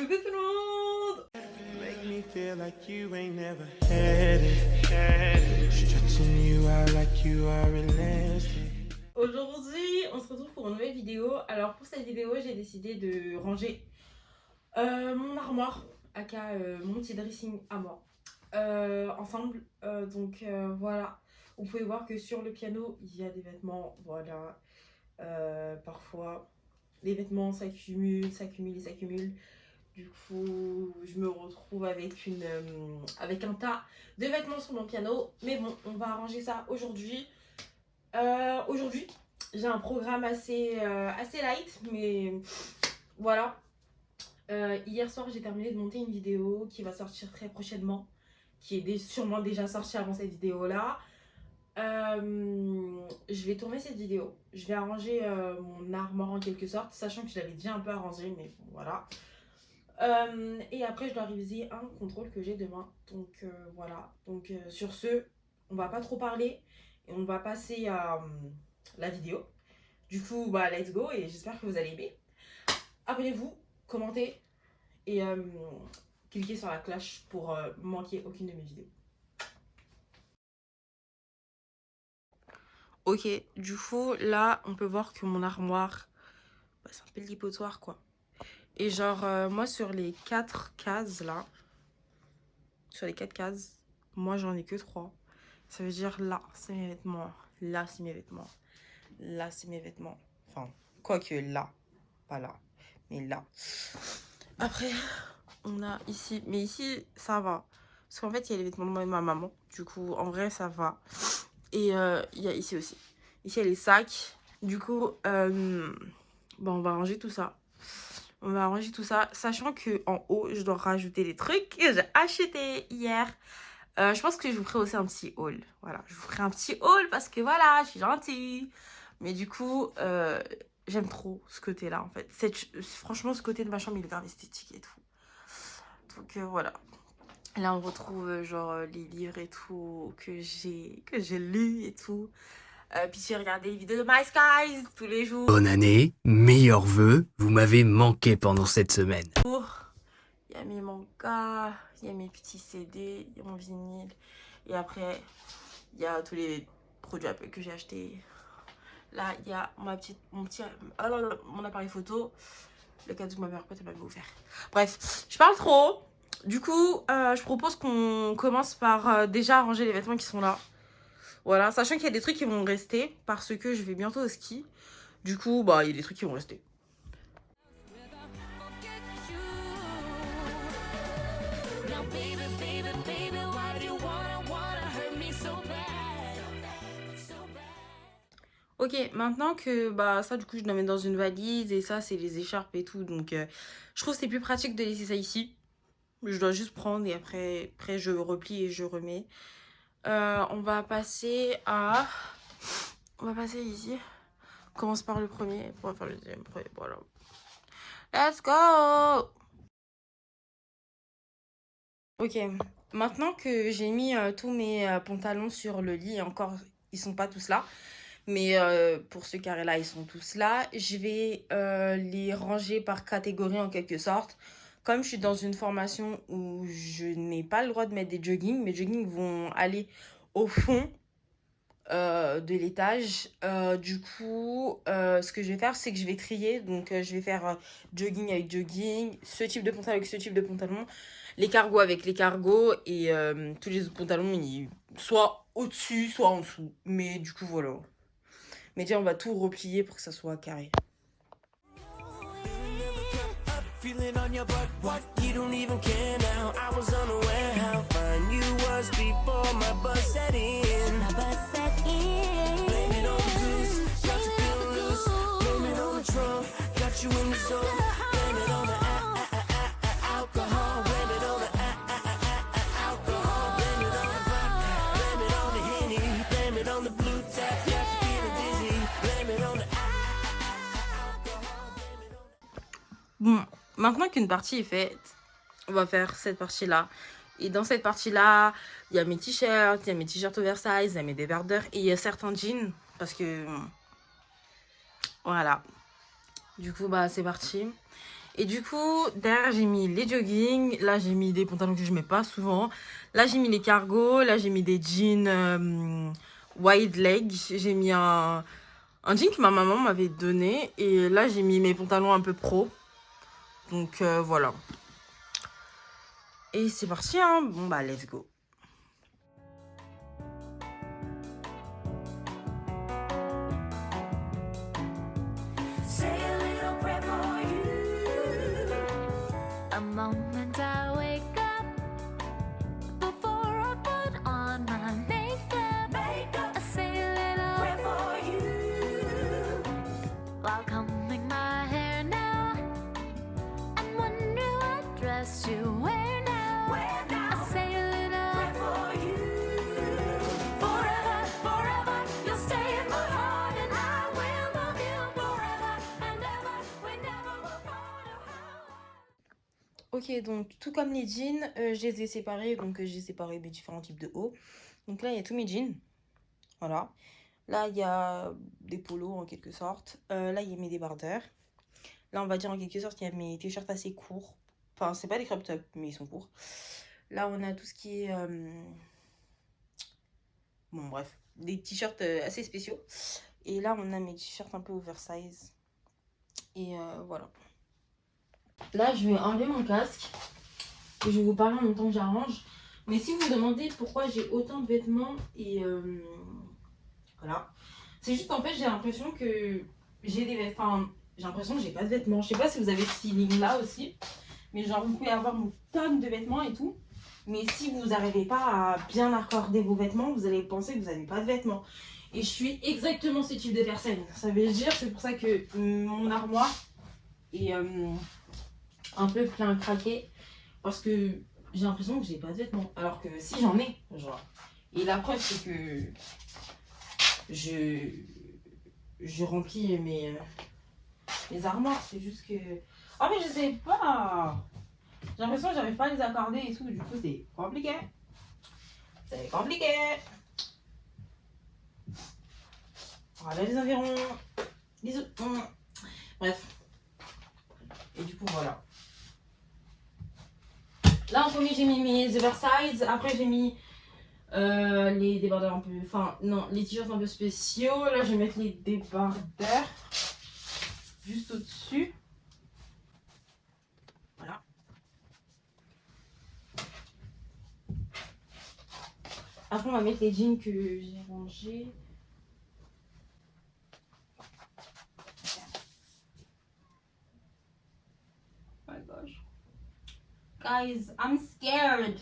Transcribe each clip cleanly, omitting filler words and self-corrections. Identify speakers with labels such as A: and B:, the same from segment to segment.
A: Coucou tout le monde.
B: Make me feel like you ain't never had it. Stretching you out like you are elastic.
A: Aujourd'hui, on se retrouve pour une nouvelle vidéo. Alors pour cette vidéo, j'ai décidé de ranger mon armoire, aka mon petit dressing à moi, ensemble. Voilà, vous pouvez voir que sur le piano, il y a des vêtements, voilà. Parfois, les vêtements s'accumulent, s'accumulent et s'accumulent. Du coup, je me retrouve avec un tas de vêtements sur mon piano. Mais bon, on va arranger ça aujourd'hui. Aujourd'hui, j'ai un programme assez light, mais voilà. Hier soir, j'ai terminé de monter une vidéo qui va sortir très prochainement, qui est sûrement déjà sortie avant cette vidéo-là. Je vais tourner cette vidéo. Je vais arranger mon armoire en quelque sorte, sachant que je l'avais déjà un peu arrangé, mais bon, voilà. Et après, je dois réviser un contrôle que j'ai demain. Donc voilà. Donc sur ce, on va pas trop parler et on va passer à la vidéo. Du coup, bah let's go et j'espère que vous allez aimer. Abonnez-vous, commentez et cliquez sur la cloche pour manquer aucune de mes vidéos. Ok, du coup, là, on peut voir que mon armoire, bah, c'est un peu lipotoir, quoi. Et genre, moi, sur les 4 cases, là, moi, j'en ai que 3. Ça veut dire, là, c'est mes vêtements. Là, c'est mes vêtements. Là, c'est mes vêtements. Enfin, quoique là, pas là, mais là. Après, on a ici. Mais ici, ça va. Parce qu'en fait, il y a les vêtements de moi et ma maman. Du coup, en vrai, ça va. Et il y a ici aussi. Ici, il y a les sacs. Du coup, bon, on va ranger tout ça. On va ranger tout ça. Sachant qu'en haut, je dois rajouter les trucs que j'ai achetés hier. Je pense que je vous ferai aussi un petit haul. Voilà, je vous ferai un petit haul parce que voilà, je suis gentille. Mais du coup, j'aime trop ce côté-là, en fait. Franchement, ce côté de ma chambre, il est grave esthétique et tout. Donc voilà. Là, on retrouve genre les livres et tout que j'ai lus et tout. Puis j'ai regardé les vidéos de My Skies tous les jours.
C: Bonne année, meilleurs vœux, vous m'avez manqué pendant cette semaine.
A: Il y a mes mangas, il y a mes petits CD, il y a mon vinyle. Et après, il y a tous les produits Apple que j'ai achetés. Là, il y a mon appareil photo. Le cadeau que ma mère pote m'avait offert. Bref, je parle trop. Du coup, je propose qu'on commence par déjà ranger les vêtements qui sont là. Voilà, sachant qu'il y a des trucs qui vont rester parce que je vais bientôt au ski. Du coup, bah, il y a des trucs qui vont rester. Ok, maintenant que bah ça du coup je dois mettre dans une valise et ça c'est les écharpes et tout, donc je trouve que c'est plus pratique de laisser ça ici. Je dois juste prendre et après je replie et je remets. On va passer ici. On commence par le premier, on va faire le deuxième, voilà. Let's go! Ok, maintenant que j'ai mis tous mes pantalons sur le lit, et encore ils sont pas tous là. Mais pour ce carré-là, ils sont tous là. Je vais les ranger par catégorie en quelque sorte. Comme je suis dans une formation où je n'ai pas le droit de mettre des joggings, mes joggings vont aller au fond de l'étage. Du coup, ce que je vais faire, c'est que je vais trier. Donc, je vais faire jogging avec jogging, ce type de pantalon avec ce type de pantalon, les cargos avec les cargos et tous les autres pantalons, soit au-dessus, soit en dessous. Mais du coup, voilà. Mais déjà, on va tout replier pour que ça soit carré.
D: Feeling on your butt, what? You don't even care now. I was unaware how fine you was before my buzz set in. My buzz set in. Blame it on the goose, got you feeling loose. Blame it on the trunk, got you in the zone. Blame it on the alcohol. Blame it on the alcohol. Blame it on the vodka. Blame it on the Henny. Blame it on the blue tap, got you feeling dizzy. Blame it on the alcohol.
A: Bon, maintenant qu'une partie est faite, on va faire cette partie-là. Et dans cette partie-là, il y a mes t-shirts, il y a mes t-shirts oversize, il y a mes débardeurs et il y a certains jeans. Parce que, voilà. Du coup, bah, c'est parti. Et du coup, derrière, j'ai mis les joggings. Là, j'ai mis des pantalons que je mets pas souvent. Là, j'ai mis les cargos. Là, j'ai mis des jeans wide leg. J'ai mis un jean que ma maman m'avait donné. Et là, j'ai mis mes pantalons un peu pro. Donc, voilà. Et c'est parti, hein. Bon, bah, let's go.
D: Say a little prayer for you. A moment I wake up before I put on my makeup. I say a little prayer for you while combing my hair now and wonder what dress to wear now. I say a little prayer for you. Forever, forever, you'll stay in my heart and I will love you forever and ever. We never will part of how.
A: Ok, donc tout comme les jeans, je les ai séparés. Donc j'ai séparé mes différents types de hauts. Donc là, il y a tous mes jeans. Voilà. Là, il y a des polos en quelque sorte. Là, il y a mes débardeurs. Là, on va dire en quelque sorte, il y a mes t-shirts assez courts. Enfin, c'est pas des crop tops, mais ils sont courts. Là, on a tout ce qui est... Bon, bref. Des t-shirts assez spéciaux. Et là, on a mes t-shirts un peu oversize. Et voilà. Là, je vais enlever mon casque. Et je vais vous parler en même temps que j'arrange. Mais si vous vous demandez pourquoi j'ai autant de vêtements et... voilà. C'est juste en fait, j'ai l'impression que j'ai des vêtements... Enfin, j'ai l'impression que j'ai pas de vêtements. Je sais pas si vous avez ce feeling-là aussi. Mais genre, vous pouvez avoir une tonne de vêtements et tout. Mais si vous n'arrivez pas à bien accorder vos vêtements, vous allez penser que vous n'avez pas de vêtements. Et je suis exactement ce type de personne. Ça veut dire, c'est pour ça que mon armoire est un peu plein craqué. Parce que j'ai l'impression que j'ai pas de vêtements. Alors que si j'en ai, genre. Et la preuve, c'est que je remplis mes armoires. C'est juste que... Ah mais je sais pas. J'ai l'impression que j'arrive pas à les accorder et tout. Du coup, c'est compliqué. C'est compliqué. Voilà les environs. Bisous. Bref. Et du coup, voilà. Là, en premier, j'ai mis mes oversize. Après, j'ai mis les débardeurs un peu... Enfin, non, les t-shirts un peu spéciaux. Là, je vais mettre les débardeurs juste au-dessus. Voilà. Après, on va mettre les jeans que j'ai rangés. Oh my gosh. Guys, I'm scared.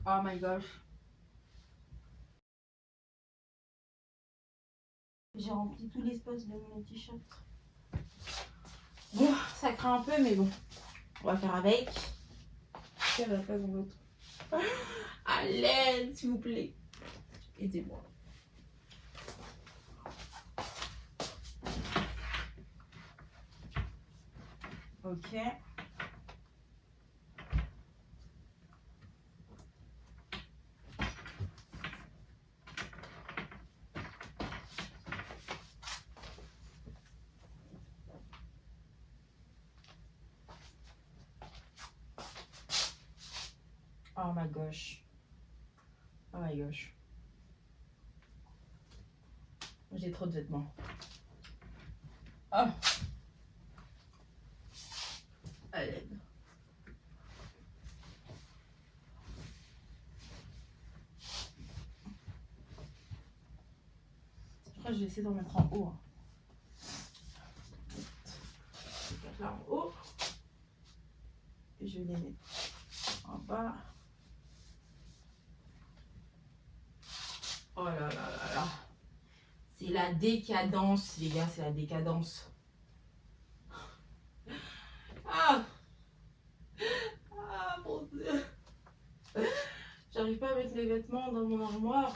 A: Oh my gosh. J'ai rempli tout l'espace de mon t-shirt. Bon, ça craint un peu, mais bon. On va faire avec. C'est à la place dans l'autre. À l'aide, s'il vous plaît. Aidez-moi. Ok. Oh my gosh. Oh my gosh. J'ai trop de vêtements. Oh. À l'aide. Je crois que je vais essayer d'en mettre en haut. Je vais mettre là en haut. Et je vais les mettre en bas. Oh là là là là. C'est la décadence, les gars, c'est la décadence. Ah! Ah mon Dieu! J'arrive pas à mettre mes vêtements dans mon armoire.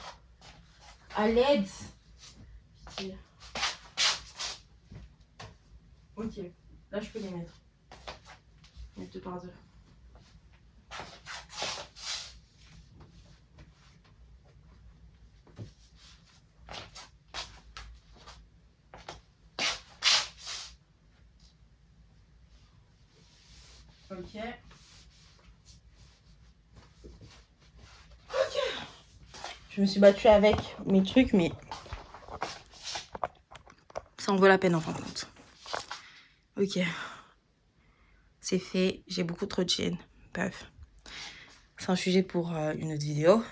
A: À l'aide! Pitié. Ok, là je peux les mettre. Les deux par deux. Ok. Je me suis battue avec mes trucs, mais ça en vaut la peine en fin de compte. Ok. C'est fait. J'ai beaucoup trop de chaînes. Bref. C'est un sujet pour une autre vidéo.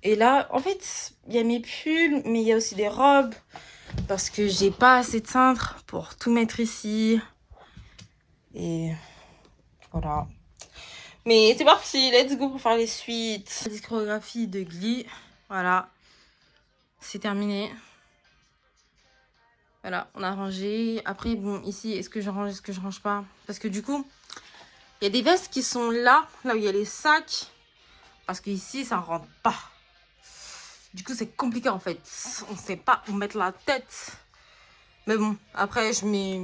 A: Et là, en fait, il y a mes pulls, mais il y a aussi des robes. Parce que j'ai pas assez de cintre pour tout mettre ici. Et voilà. Mais c'est parti, let's go pour faire les suites. La discographie de Glee. Voilà. C'est terminé. Voilà, on a rangé. Après, bon, ici, est-ce que je range, est-ce que je range pas? Parce que du coup, il y a des vestes qui sont là où il y a les sacs. Parce qu'ici, ça ne rentre pas. Du coup, c'est compliqué en fait. On ne sait pas où mettre la tête. Mais bon, après, je mets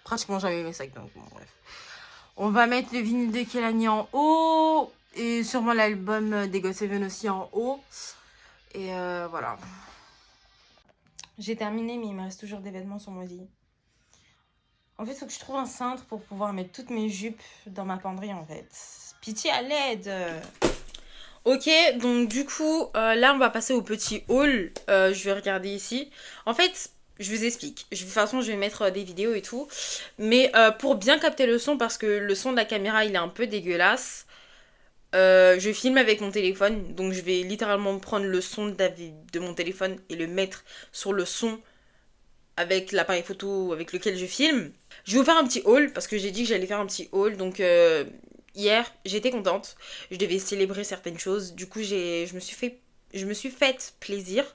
A: pratiquement jamais mes sacs. Donc, bon, bref. On va mettre le vinyle de Kehlani en haut. Et sûrement l'album des GOT7 aussi en haut. Et voilà. J'ai terminé, mais il me reste toujours des vêtements sur mon lit. En fait, il faut que je trouve un cintre pour pouvoir mettre toutes mes jupes dans ma penderie, en fait. Pitié, à l'aide. Ok, donc du coup, là, on va passer au petit haul. Je vais regarder ici. En fait, je vous explique. De toute façon, je vais mettre des vidéos et tout. Mais pour bien capter le son, parce que le son de la caméra, il est un peu dégueulasse. Je filme avec mon téléphone. Donc, je vais littéralement prendre le son de mon téléphone et le mettre sur le son avec l'appareil photo avec lequel je filme. Je vais vous faire un petit haul parce que j'ai dit que j'allais faire un petit haul. Donc hier, j'étais contente. Je devais célébrer certaines choses. Du coup, je me suis faite plaisir.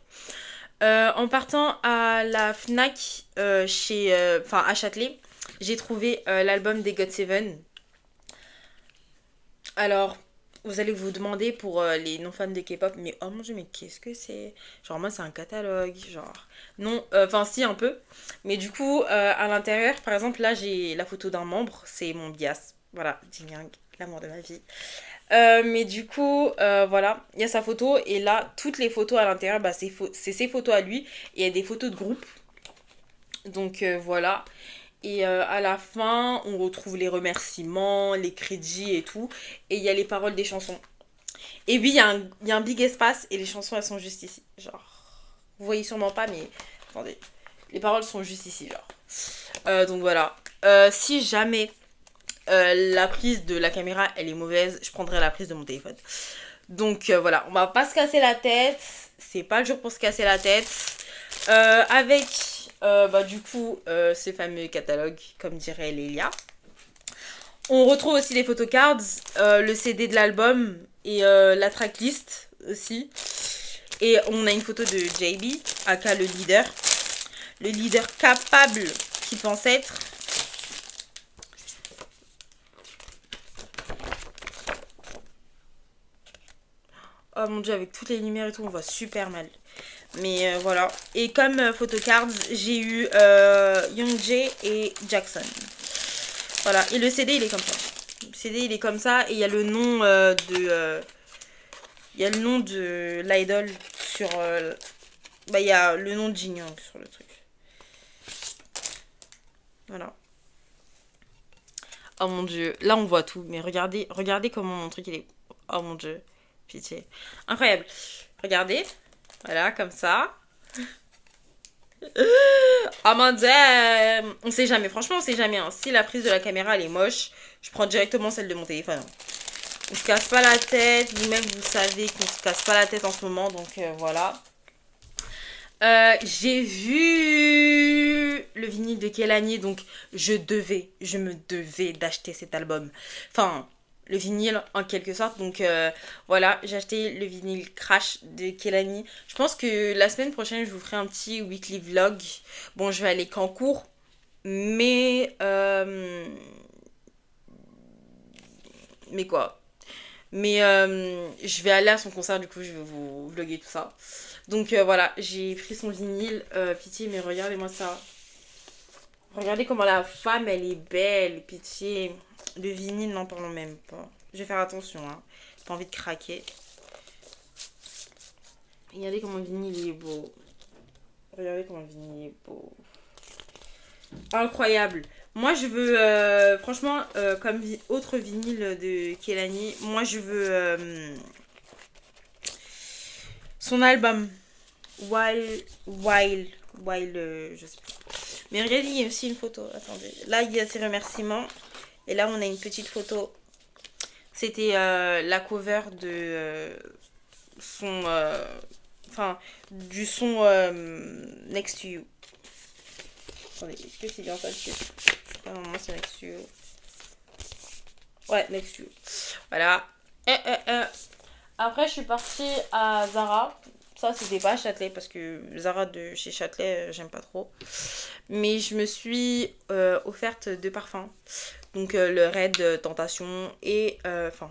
A: En partant à la Fnac à Châtelet, j'ai trouvé l'album des GOT7. Alors, vous allez vous demander pour les non-fans de K-pop, mais oh mon dieu, mais qu'est-ce que c'est? Genre, moi, c'est un catalogue, genre... Non, enfin, si, un peu. Mais du coup, à l'intérieur, par exemple, là, j'ai la photo d'un membre, c'est mon bias. Voilà, Jin Yang, l'amour de ma vie. Mais du coup, voilà, il y a sa photo, et là, toutes les photos à l'intérieur, bah, c'est ses photos à lui, et il y a des photos de groupe. Donc, voilà. Et à la fin, on retrouve les remerciements, les crédits et tout. Et il y a les paroles des chansons. Et oui, il y a un big espace et les chansons, elles sont juste ici. Genre, vous voyez sûrement pas, mais attendez. Les paroles sont juste ici, genre. Donc voilà. Si jamais la prise de la caméra, elle est mauvaise, je prendrai la prise de mon téléphone. Donc voilà, on va pas se casser la tête. C'est pas le jour pour se casser la tête. Avec... du coup, ce fameux catalogue, comme dirait Lélia. On retrouve aussi les photocards, le CD de l'album et la tracklist aussi. Et on a une photo de JB, aka le leader. Le leader capable qu'il pense être. Oh mon dieu, avec toutes les lumières et tout, on voit super mal. Mais voilà. Et comme photocards, j'ai eu Youngjae et Jackson. Voilà. Et le CD, il est comme ça. Le CD, il est comme ça. Et il y a le nom il y a le nom de l'idol sur... il y a le nom de Jin Young sur le truc. Voilà. Oh mon dieu. Là, on voit tout. Mais regardez comment mon truc, il est... Oh mon dieu. Pitié. Incroyable. Regardez. Voilà, comme ça. Oh mon dieu. On sait jamais, franchement on sait jamais. Hein. Si la prise de la caméra elle est moche, je prends directement celle de mon téléphone. On se casse pas la tête. Vous-même vous savez qu'on se casse pas la tête en ce moment. Donc voilà. J'ai vu le vinyle de Kehlani. Donc je me devais d'acheter cet album. Enfin... le vinyle en quelque sorte. Donc voilà, j'ai acheté le vinyle Crash de Kehlani. Je pense que la semaine prochaine, je vous ferai un petit weekly vlog. Bon, je vais aller qu'en cours. Mais... mais quoi? Mais je vais aller à son concert, du coup, je vais vous vlogger tout ça. Donc voilà, j'ai pris son vinyle. Pitié, mais regardez-moi ça. Regardez comment la femme, elle est belle. Pitié. Le vinyle, n'en parlons même pas. Je vais faire attention, hein. J'ai pas envie de craquer. Regardez comment le vinyle il est beau. Regardez comment le vinyle est beau. Incroyable. Moi, je veux, franchement, comme autre vinyle de Kehlani, moi, je veux son album. While, je sais plus. Mais regardez, il y a aussi une photo. Attendez. Là, il y a ses remerciements. Et là, on a une petite photo. C'était la cover de son... Enfin, du son Next to You. Attendez, est-ce que c'est bien ça le titre? Normalement, c'est Next to You. Ouais, Next to You. Voilà. Après, je suis partie à Zara. Ça, c'était pas à Châtelet parce que Zara de chez Châtelet, j'aime pas trop. Mais je me suis offerte 2 parfums. Donc, le Red Tentation et... Enfin,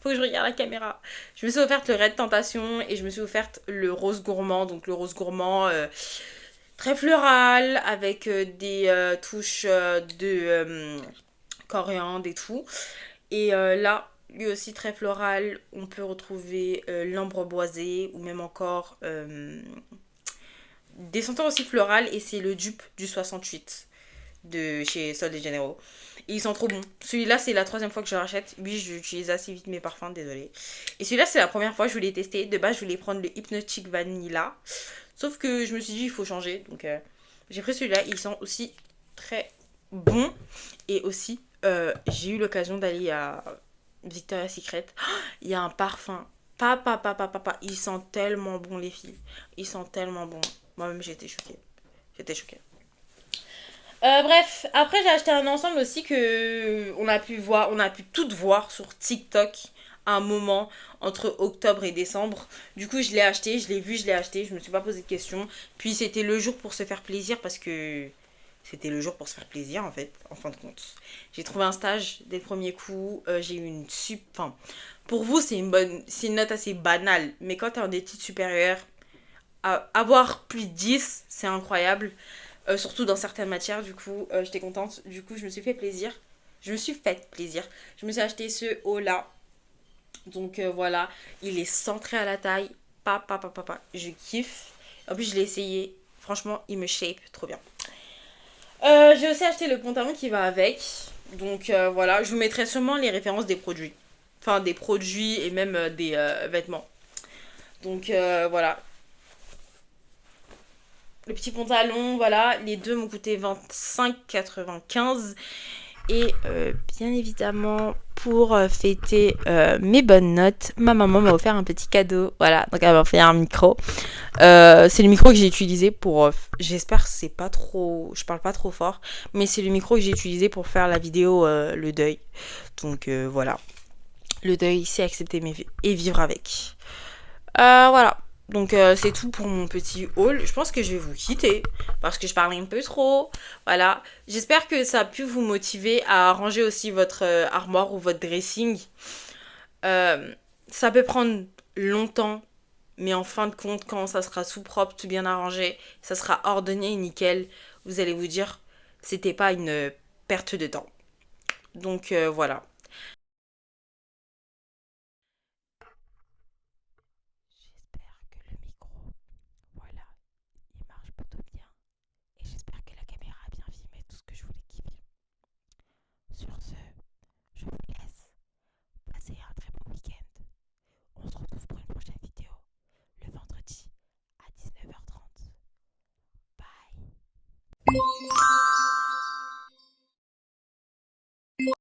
A: faut que je regarde la caméra. Je me suis offerte le Red Tentation et je me suis offerte le Rose Gourmand. Donc, le Rose Gourmand très floral avec des touches de coriandre et tout. Et là... Lui aussi très floral, on peut retrouver l'ambre boisé ou même encore des senteurs aussi florales et c'est le dupe du 68 de chez Sol de Janeiro. Et ils sont trop bons. Celui-là c'est la 3e fois que je le rachète. Oui, j'utilise assez vite mes parfums, désolée. Et celui-là c'est la première fois que je voulais tester. De base je voulais prendre le Hypnotic Vanilla. Sauf que je me suis dit il faut changer. Donc j'ai pris celui-là. Ils sont aussi très bons. Et aussi j'ai eu l'occasion d'aller à... Victoria's Secret, il y a un parfum. Papa. Ils sentent tellement bon, les filles. Ils sentent tellement bon. Moi-même, j'étais choquée. Bref, après, j'ai acheté un ensemble aussi que on a pu toutes voir sur TikTok à un moment entre octobre et décembre. Du coup, je l'ai acheté, je l'ai vu, je l'ai acheté. Je me suis pas posé de questions. Puis, c'était le jour pour se faire plaisir parce que... C'était le jour pour se faire plaisir, en fait, en fin de compte. J'ai trouvé un stage dès le premier coup. J'ai eu une Enfin, pour vous, c'est une note assez banale. Mais quand t'es en études supérieures, avoir plus de 10, c'est incroyable. Surtout dans certaines matières, du coup, j'étais contente. Du coup, je me suis fait plaisir. Je me suis acheté ce haut-là. Donc, voilà. Il est centré à la taille. Je kiffe. En plus, je l'ai essayé. Franchement, il me shape trop bien. J'ai aussi acheté le pantalon qui va avec. Donc voilà, je vous mettrai sûrement les références des produits. Enfin des produits et même des vêtements. Donc voilà. Le petit pantalon, voilà. Les deux m'ont coûté 25,95. Et bien évidemment, pour fêter mes bonnes notes, ma maman m'a offert un petit cadeau. Voilà, donc elle m'a offert un micro. C'est le micro que j'ai utilisé pour... j'espère que c'est pas trop... Je parle pas trop fort. Mais c'est le micro que j'ai utilisé pour faire la vidéo Le Deuil. Donc voilà. Le deuil, c'est accepter et vivre avec. Voilà. Donc c'est tout pour mon petit haul. Je pense que je vais vous quitter parce que je parlais un peu trop. Voilà. J'espère que ça a pu vous motiver à ranger aussi votre armoire ou votre dressing. Ça peut prendre longtemps, mais en fin de compte, quand ça sera tout propre, tout bien arrangé, ça sera ordonné et nickel, vous allez vous dire, c'était pas une perte de temps. Donc voilà.